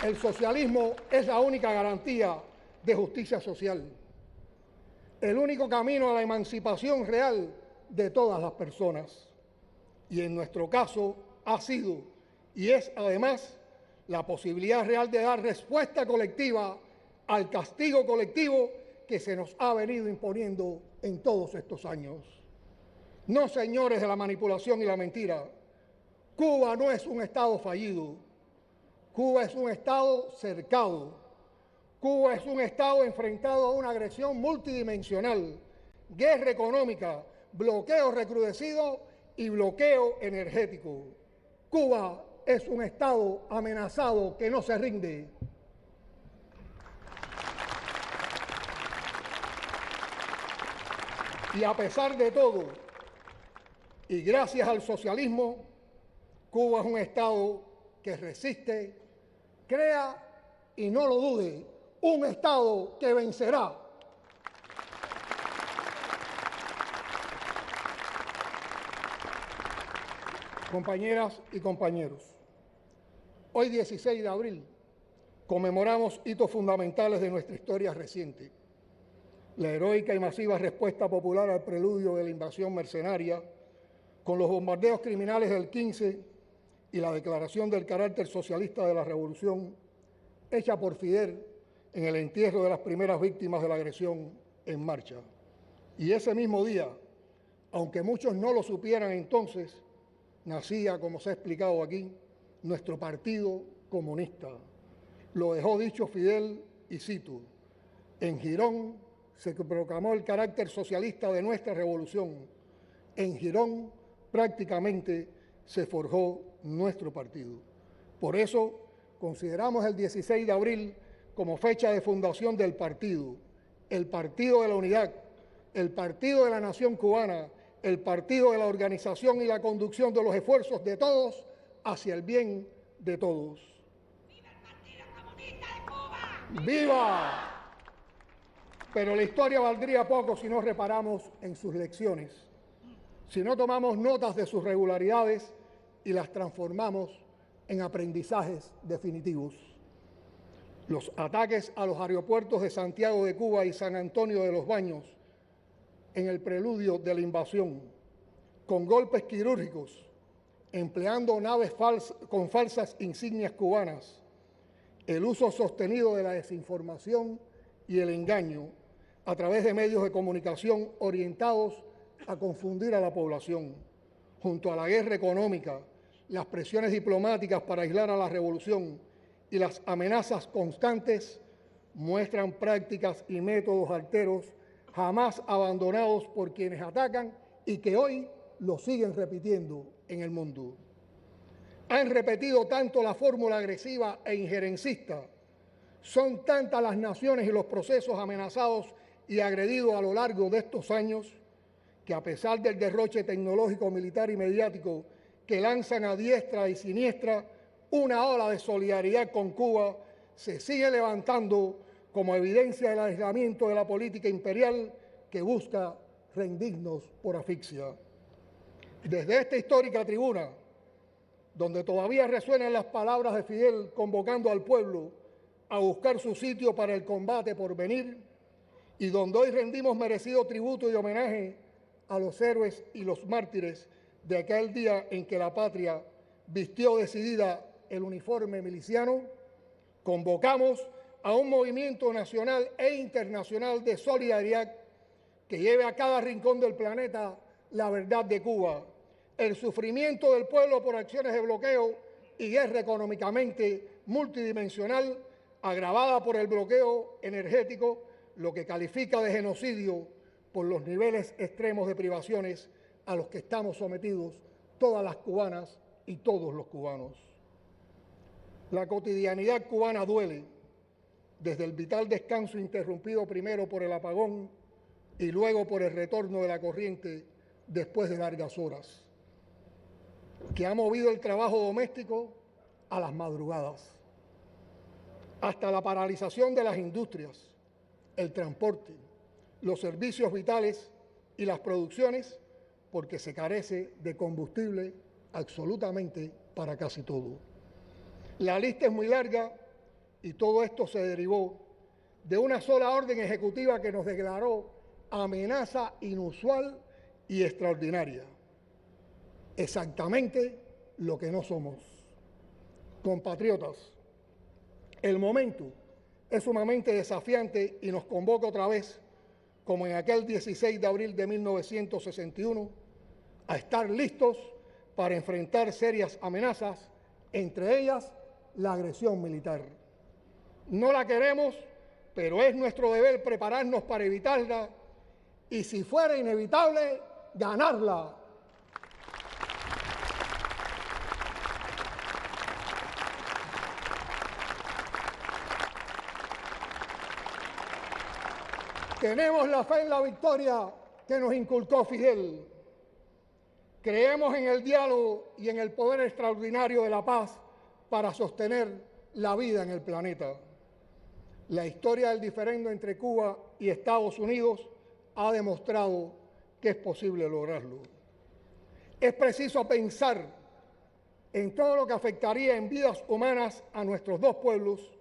El socialismo es la única garantía de justicia social, el único camino a la emancipación real de todas las personas. Y en nuestro caso ha sido y es además la posibilidad real de dar respuesta colectiva al castigo colectivo que se nos ha venido imponiendo en todos estos años. No, señores de la manipulación y la mentira, Cuba no es un Estado fallido, Cuba es un Estado cercado, Cuba es un Estado enfrentado a una agresión multidimensional, guerra económica, bloqueo recrudecido y bloqueo energético. Cuba es un Estado amenazado que no se rinde. Y a pesar de todo, y gracias al socialismo, Cuba es un Estado que resiste, crea y no lo dude, un Estado que vencerá. Compañeras y compañeros, hoy 16 de abril conmemoramos hitos fundamentales de nuestra historia reciente. La heroica y masiva respuesta popular al preludio de la invasión mercenaria, con los bombardeos criminales del 15 y la declaración del carácter socialista de la revolución, hecha por Fidel en el entierro de las primeras víctimas de la agresión en marcha. Y ese mismo día, aunque muchos no lo supieran entonces, nacía, como se ha explicado aquí, nuestro Partido Comunista. Lo dejó dicho Fidel, y cito: en Girón se proclamó el carácter socialista de nuestra revolución. En Girón prácticamente se forjó nuestro partido. Por eso consideramos el 16 de abril como fecha de fundación del partido, el Partido de la Unidad, el Partido de la Nación Cubana, el partido de la organización y la conducción de los esfuerzos de todos hacia el bien de todos. ¡Viva el Partido Comunista de Cuba! ¡Viva! Pero la historia valdría poco si no reparamos en sus lecciones, si no tomamos notas de sus regularidades y las transformamos en aprendizajes definitivos. Los ataques a los aeropuertos de Santiago de Cuba y San Antonio de los Baños en el preludio de la invasión, con golpes quirúrgicos, empleando naves con falsas insignias cubanas, el uso sostenido de la desinformación y el engaño a través de medios de comunicación orientados a confundir a la población, junto a la guerra económica, las presiones diplomáticas para aislar a la revolución y las amenazas constantes, muestran prácticas y métodos alteros jamás abandonados por quienes atacan y que hoy lo siguen repitiendo en el mundo. Han repetido tanto la fórmula agresiva e injerencista, son tantas las naciones y los procesos amenazados y agredidos a lo largo de estos años, que a pesar del derroche tecnológico, militar y mediático que lanzan a diestra y siniestra, una ola de solidaridad con Cuba se sigue levantando como evidencia del aislamiento de la política imperial que busca rendirnos por asfixia. Desde esta histórica tribuna, donde todavía resuenan las palabras de Fidel convocando al pueblo a buscar su sitio para el combate por venir, y donde hoy rendimos merecido tributo y homenaje a los héroes y los mártires de aquel día en que la patria vistió decidida el uniforme miliciano, convocamos a un movimiento nacional e internacional de solidaridad que lleve a cada rincón del planeta la verdad de Cuba, el sufrimiento del pueblo por acciones de bloqueo y guerra económicamente multidimensional, agravada por el bloqueo energético, lo que califica de genocidio por los niveles extremos de privaciones a los que estamos sometidos todas las cubanas y todos los cubanos. La cotidianidad cubana duele, desde el vital descanso interrumpido primero por el apagón y luego por el retorno de la corriente después de largas horas, que ha movido el trabajo doméstico a las madrugadas, hasta la paralización de las industrias, el transporte, los servicios vitales y las producciones, porque se carece de combustible absolutamente para casi todo. La lista es muy larga y todo esto se derivó de una sola orden ejecutiva que nos declaró amenaza inusual y extraordinaria. Exactamente lo que no somos. Compatriotas, el momento es sumamente desafiante y nos convoca otra vez, como en aquel 16 de abril de 1961, a estar listos para enfrentar serias amenazas, entre ellas la agresión militar. No la queremos, pero es nuestro deber prepararnos para evitarla y, si fuera inevitable, ganarla. Tenemos la fe en la victoria que nos inculcó Fidel. Creemos en el diálogo y en el poder extraordinario de la paz para sostener la vida en el planeta. La historia del diferendo entre Cuba y Estados Unidos ha demostrado que es posible lograrlo. Es preciso pensar en todo lo que afectaría en vidas humanas a nuestros dos pueblos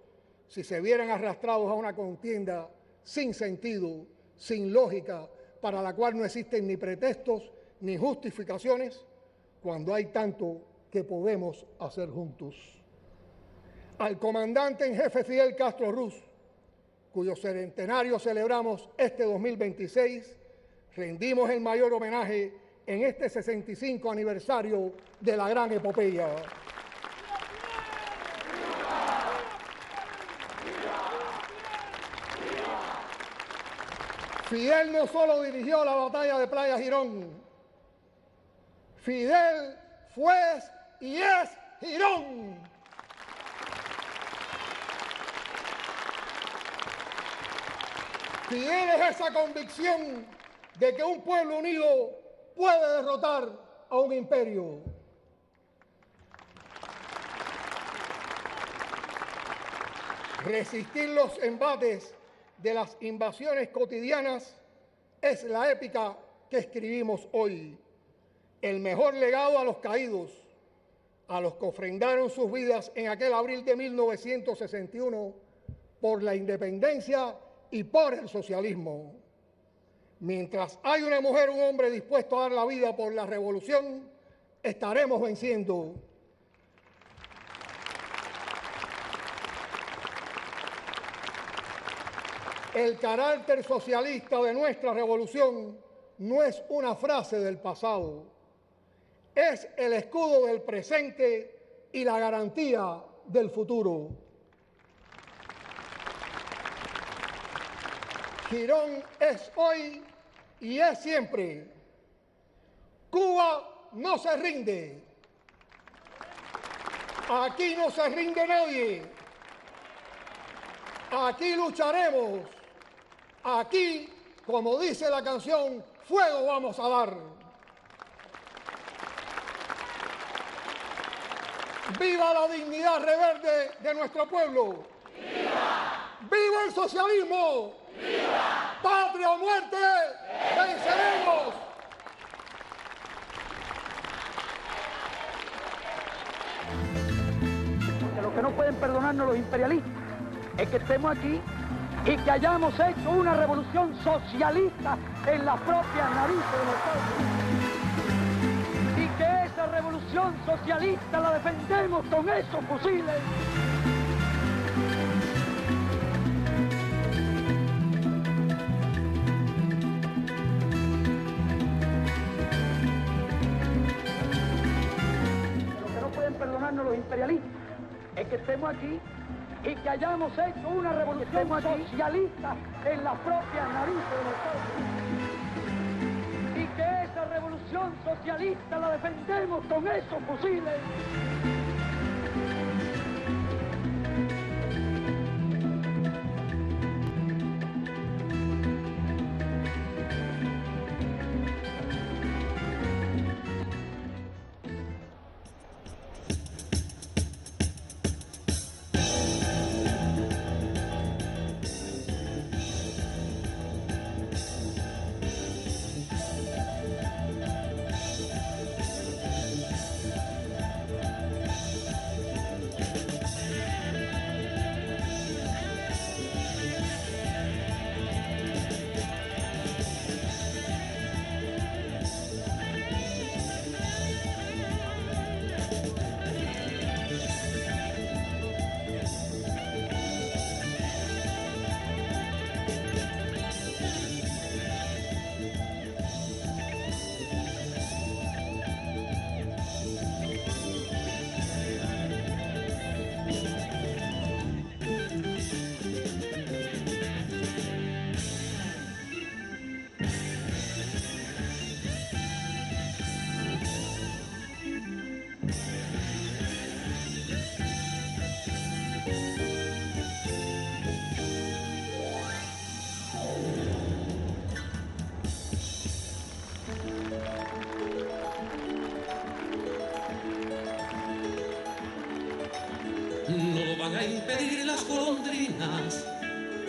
si se vieran arrastrados a una contienda sin sentido, sin lógica, para la cual no existen ni pretextos ni justificaciones, cuando hay tanto que podemos hacer juntos. Al comandante en jefe Fidel Castro Ruz, cuyo centenario celebramos este 2026, rendimos el mayor homenaje en este 65 aniversario de la gran epopeya. Fidel no solo dirigió la batalla de Playa Girón, Fidel fue y es Girón. Fidel es esa convicción de que un pueblo unido puede derrotar a un imperio. Resistir los embates de las invasiones cotidianas es la épica que escribimos hoy. El mejor legado a los caídos, a los que ofrendaron sus vidas en aquel abril de 1961 por la independencia y por el socialismo. Mientras hay una mujer o un hombre dispuesto a dar la vida por la revolución, estaremos venciendo. El carácter socialista de nuestra revolución no es una frase del pasado, es el escudo del presente y la garantía del futuro. Girón es hoy y es siempre. Cuba no se rinde. Aquí no se rinde nadie. Aquí lucharemos. Aquí, como dice la canción, fuego vamos a dar. ¡Viva la dignidad rebelde de nuestro pueblo! ¡Viva! ¡Viva el socialismo! ¡Viva! ¡Patria o muerte! ¡Venceremos! Porque lo que no pueden perdonarnos los imperialistas es que estemos aquí y que hayamos hecho una revolución socialista en las propias narices de los Estados Unidos. Y que esa revolución socialista la defendemos con esos fusiles. Lo que no pueden perdonarnos los imperialistas es que estemos aquí y que hayamos hecho una revolución socialista en las propias narices de los Estados Unidos. Y que esa revolución socialista la defendemos con esos fusiles. No lo van a impedir las golondrinas,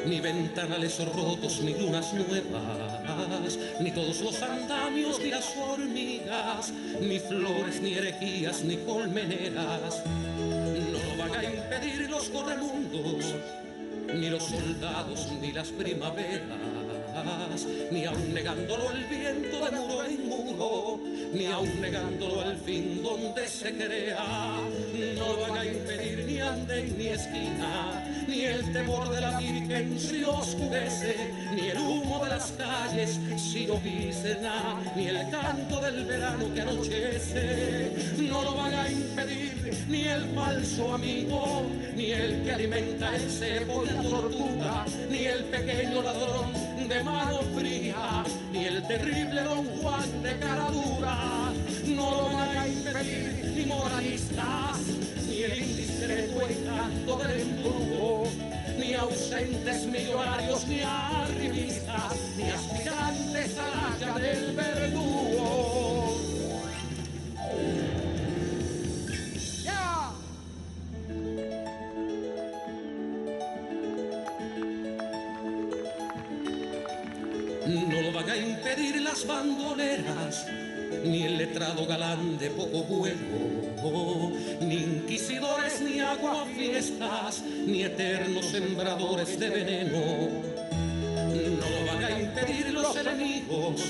ni ventanales rotos, ni lunas nuevas, ni todos los andamios, ni las hormigas, ni flores, ni herejías, ni colmeneras. No lo van a impedir los corremundos, ni los soldados, ni las primaveras, ni aun negándolo el viento de muro en muro, ni aun negándolo al fin donde se crea. No lo van a impedir ni andén ni esquina, ni el temor de la Virgen si oscurece, ni el humo de las calles si llovizna, ni el canto del verano que anochece. No lo van a impedir ni el falso amigo, ni el que alimenta el cebo y la tortura, ni el pequeño ladrón de mano fría, ni el terrible Don Juan de cara dura. No lo van a impedir ni moralistas, ni el indiscreto encanto del embrujo, ni ausentes millonarios, ni arribistas, ni aspirantes a la haya del verdugo. No lo van a impedir las bandoleras, ni el letrado galán de poco vuelo, ni inquisidores, ni aguafiestas, ni eternos sembradores de veneno. No lo van a impedir los enemigos,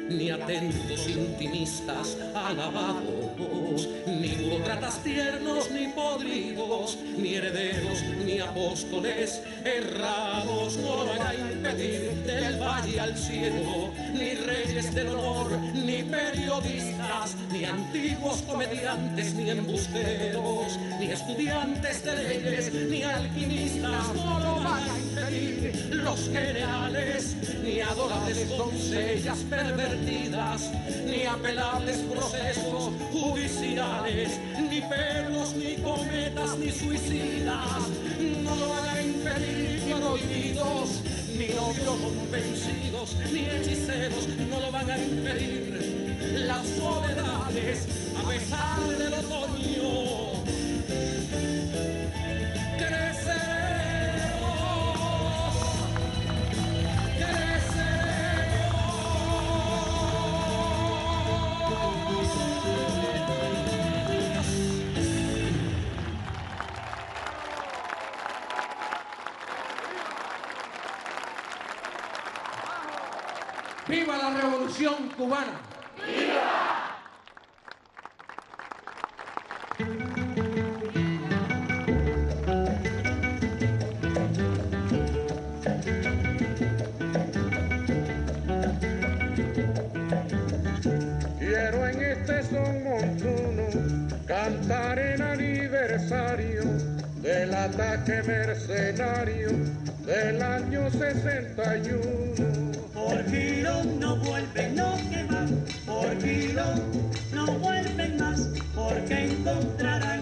ni atentos intimistas alabados, ni burócratas tiernos ni podridos, ni herederos ni apóstoles errados. No lo van a impedir del valle al cielo, ni reyes del honor, ni periodistas, ni antiguos comediantes, ni embusteros, ni estudiantes de leyes, ni alquimistas. No lo van a impedir los generales, ni adorables doncellas pervertidas, ni apelables procesos judiciales, ni perros, ni cometas, ni suicidas. No lo van a impedir ni prohibidos, ni novios convencidos, ni hechiceros. No lo van a impedir las soledades a pesar del otoño. ¡Viva la Revolución Cubana! ¡Viva! Quiero en este son montuno cantar en aniversario del ataque mercenario del año 61. Por Girón no vuelven, no que van, por Girón no vuelven más, porque encontrarán